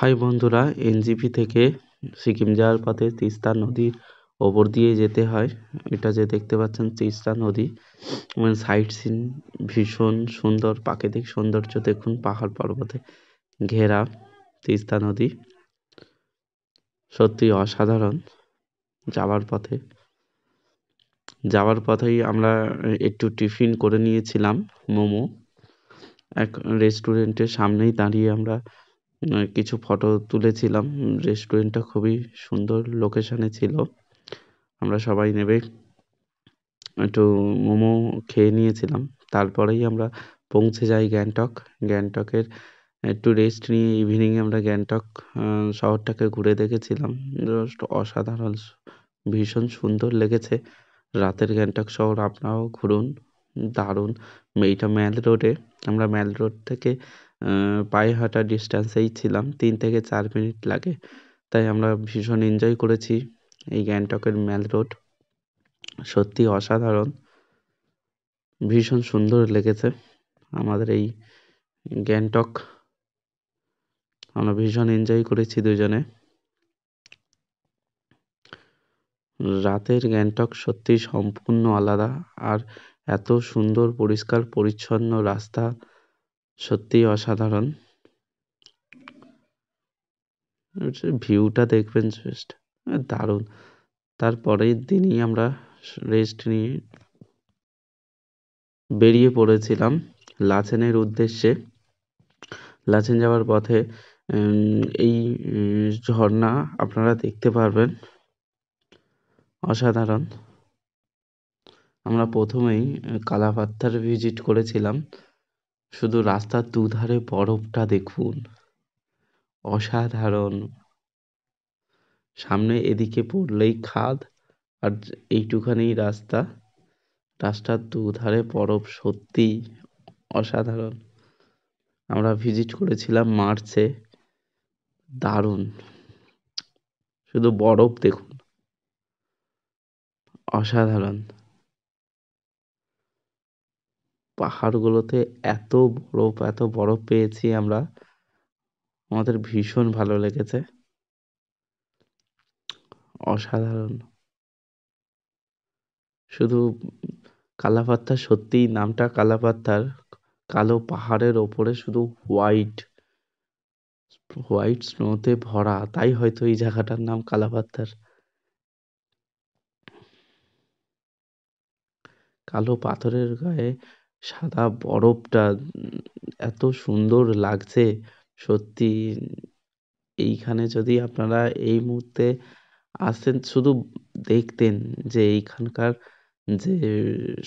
High বন্ধুরা, NJP থেকে সিকিম যাওয়ার পথে তিস্তা নদীর ওপর দিয়ে যেতে হয়। এটা যে দেখতে পাচ্ছেন তিস্তা নদী, সাইট সিন ভীষণ সুন্দর, প্রাকৃতিক সৌন্দর্য দেখুন, পাহাড় পর্বতে ঘেরা তিস্তা নদী সত্যি অসাধারণ। যাওয়ার পথেই আমরা একটু টিফিন করে নিয়েছিলাম মোমো। এক রেস্টুরেন্টের সামনেই দাঁড়িয়ে আমরা কিছু ফটো তুলেছিলাম। রেস্টুরেন্টটা খুবই সুন্দর লোকেশনে ছিল। আমরা সবাই নেবে একটু মোমো খেয়ে নিয়েছিলাম। তারপরেই আমরা পৌঁছে যাই গ্যাংটকের একটু রেস্ট নিয়ে ইভিনিংয়ে আমরা গ্যাংটক শহরটাকে ঘুরে দেখেছিলাম। জাস্ট অসাধারণ, ভীষণ সুন্দর লেগেছে। রাতের গ্যাংটক শহর আপনারাও ঘুরুন, দারুণ। এইটা ম্যাল রোডে, আমরা ম্যাল রোড থেকে পায়ে হাঁটা ডিস্টেন্সেই ছিলাম, 3 থেকে 4 মিনিট লাগে। তাই আমরা ভীষণ এনজয় করেছি এই গ্যাংটকের ম্যাল রোড। সত্যি অসাধারণ, ভীষণ সুন্দর লেগেছে আমাদের এই গ্যাংটক। আমরা ভীষণ এনজয় করেছি দুজনে। রাতের গ্যাংটক সত্যি সম্পূর্ণ আলাদা, আর এত সুন্দর পরিষ্কার পরিচ্ছন্ন রাস্তা, সত্যি অসাধারণ। ভিউটা দেখবেন, জাস্ট দারুণ। তারপরের দিনই আমরা রেস্ট নিয়ে বেরিয়ে পড়েছিলাম লাচেনের উদ্দেশ্যে। লাচেন যাওয়ার পথে এই ঝর্ণা আপনারা দেখতে পারবেন, অসাধারণ। আমরা প্রথমেই কালাপাত্থার ভিজিট করেছিলাম। শুধু রাস্তার দুধারে বরফটা দেখুন, অসাধারণ। সামনে এদিকে পড়লেই খাদ, আর এইটুখানি রাস্তার দুধারে বরফ, সত্যি অসাধারণ। আমরা ভিজিট করেছিলাম মার্চে, দারুণ। শুধু বরফ দেখুন, অসাধারণ। পাহাড়গুলোতে এত বরফ পেয়েছি আমরা, আমাদের ভীষণ ভালো লেগেছে, অসাধারণ। শুধু কালাপাত্থার, সত্যি নামটা কালাপাত্থার, কালো পাহাড়ের ওপরে শুধু হোয়াইট স্নোতে ভরা, তাই হয়তো এই জায়গাটার নাম কালাপাত্থার। কালো পাথরের গায়ে সাদা বরফটা এত সুন্দর লাগছে সত্যি। এইখানে যদি আপনারা এই মুহূর্তে আসতেন, শুধু দেখতেন যে এইখানকার যে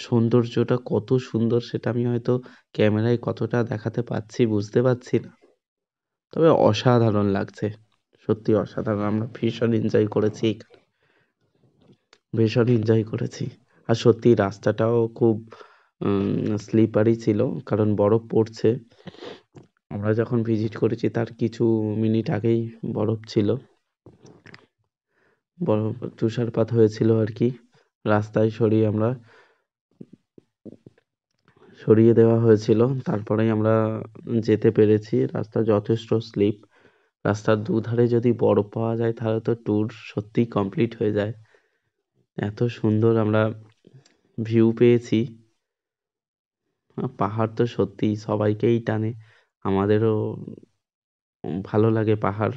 সৌন্দর্যটা কত সুন্দর, সেটা আমি হয়তো ক্যামেরায় কতটা দেখাতে পাচ্ছি বুঝতে পারছি না, তবে অসাধারণ লাগছে, সত্যি অসাধারণ। আমরা ভীষণ এনজয় করেছি, আর সত্যি রাস্তাটাও খুব স্লিপারি ছিল, কারণ বরফ পড়ছে। আমরা যখন ভিজিট করেছি তার কিছু মিনিট আগেই বরফ ছিল, বরফ তুষারপাত হয়েছিল আর কি। রাস্তায় সরিয়ে দেওয়া হয়েছিল, তারপরেই আমরা যেতে পেরেছি। রাস্তা যথেষ্ট স্লিপ, রাস্তার দুধারে যদি বরফ পাওয়া যায় তাহলে তো ট্যুর সত্যিই কমপ্লিট হয়ে যায়। এত সুন্দর আমরা ভিউ পেয়েছি। পাহাড় তো সত্যি সবাইকেই টানে, আমাদেরও ভালো লাগে পাহাড়,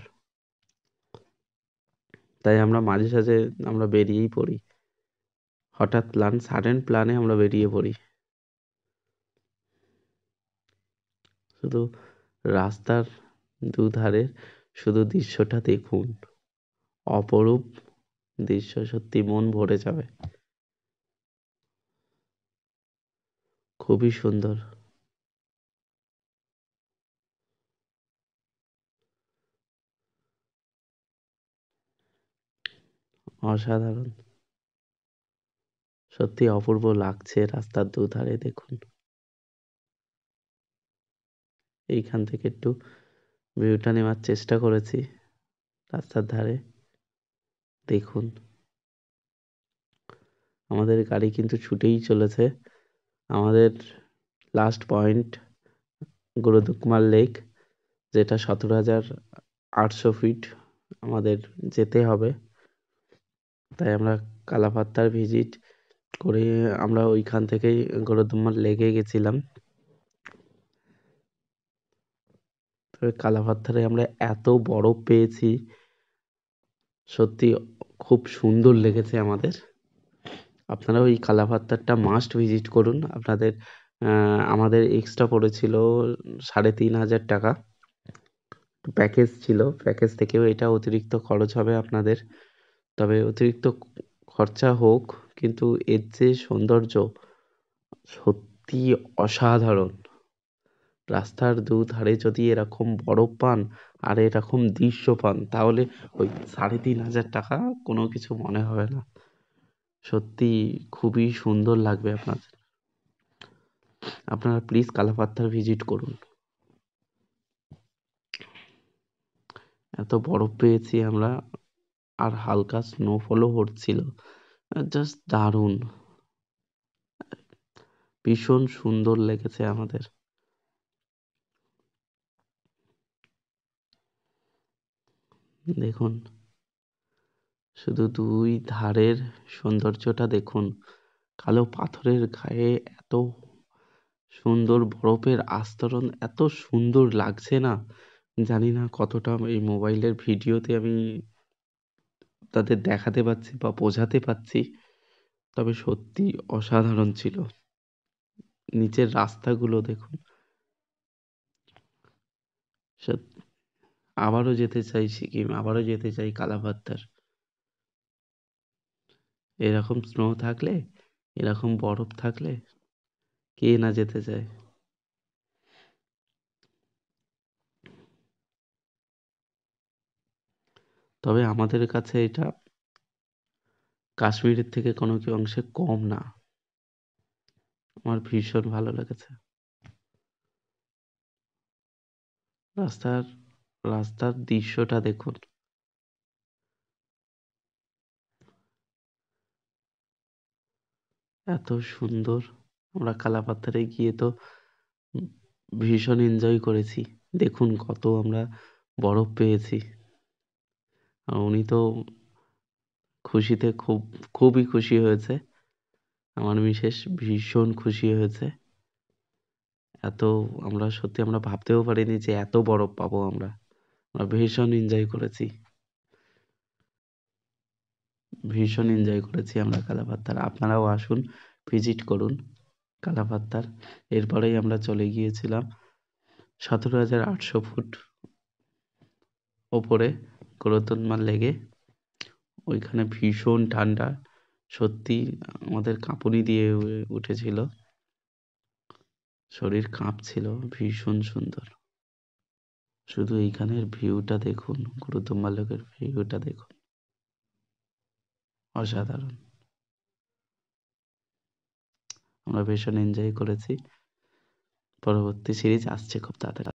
তাই আমরা মাঝে সাঝে আমরা বেরিয়েই পড়ি। হঠাৎ সাডেন প্ল্যানে আমরা বেরিয়ে পড়ি। শুধু রাস্তার দুধারে শুধু দৃশ্যটা দেখুন, অপরূপ দৃশ্য, সত্যি মন ভরে যাবে, খুবই সুন্দর, অসাধারণ। সত্যি অপূর্ব লাগছে রাস্তার দুধারে দেখুন। এইখান থেকে একটু ভিউটা নেওয়ার চেষ্টা করেছি রাস্তার ধারে, দেখুন। আমাদের গাড়ি কিন্তু ছুটেই চলেছে। আমাদের লাস্ট পয়েন্ট গুরুদুকমাল লেক, যেটা 17,000 800 ফিট আমাদের যেতে হবে। তাই আমরা কালাপাত্তার ভিজিট করে আমরা ওইখান থেকেই গরুদুম্বার লেকে গেছিলাম। তবে কালাপাত্থারে আমরা এত বরফ পেয়েছি, সত্যি খুব সুন্দর লেগেছে আমাদের। আপনারা ওই কালাপাত্তারটা মাস্ট ভিজিট করুন। আমাদের এক্সট্রা পড়েছিল 3,500 টাকা প্যাকেজ ছিল। প্যাকেজ থেকেও এটা অতিরিক্ত খরচ হবে আপনাদের। তবে অতিরিক্ত খরচা হোক, কিন্তু এর যে সৌন্দর্য সত্যি অসাধারণ। রাস্তার দুধারে যদি এরকম বরফ পান আর এরকম দৃশ্য পান, তাহলে ওই 3,500 টাকা কোনো কিছু মনে হবে না। সত্যি খুবই সুন্দর লাগবে আপনাদের। আপনারা প্লিজ কালাপাত্থার ভিজিট করুন। এত বরফ পেয়েছি আমরা, আর হালকা স্নোফলও হচ্ছিল। জাস্ট দারুণ, ভীষণ সুন্দর লেগেছে আমাদের। দেখুন, শুধু দুই ধারের সৌন্দর্যটা দেখুন। কালো পাথরের গায়ে এত সুন্দর বরফের আস্তরণ, এত সুন্দর লাগছে না। জানি না কতটা এই মোবাইলের ভিডিওতে আমি তাদের দেখাতে পাচ্ছি বা বোঝাতে পাচ্ছি, তবে সত্যি অসাধারণ ছিল। নিচের রাস্তাগুলো দেখুন। সত্যি আবারও যেতে চাই সিকিম, আবারও যেতে চাই কালাপাত্তার। এরকম স্নো থাকলে, এরকম বরফ থাকলে কে না যেতে চায়। তবে আমাদের কাছে এটা কাশ্মীরের থেকে কোনো কি অংশে কম না। আমার ভীষণ ভালো লেগেছে। রাস্তার রাস্তার দৃশ্যটা দেখুন। এত সুন্দর। আমরা কালাপাত্থারে গিয়ে তো উম ভীষণ এনজয় করেছি। দেখুন কত আমরা বরফ পেয়েছি। আর উনি তো খুশিতে খুবই খুশি হয়েছে। আমার মিসেস ভীষণ খুশি হয়েছে। এত আমরা ভাবতেও পারিনি যে এত বরফ পাবো আমরা। আমরা ভীষণ এনজয় করেছি। ভীষণ এনজয় করেছি আমরা কালাপাত্তার। আপনারাও আসুন, ভিজিট করুন কালাপাত্তার। এরপরেই আমরা চলে গিয়েছিলাম 17,800 ফুট ওপরে গরুত্তমা লেকে। ওইখানে ভীষণ ঠান্ডা, সত্যি আমাদের কাঁপুনি দিয়ে উঠেছিল, শরীর কাঁপছিল। ভীষণ সুন্দর। শুধু এইখানের ভিউটা দেখুন, গরুত্তমা লেকের ভিউটা দেখুন, অসাধারণ। আমরা ভীষণ এনজয় করেছি। পরবর্তী সিরিজ আসছে খুব তাড়াতাড়ি।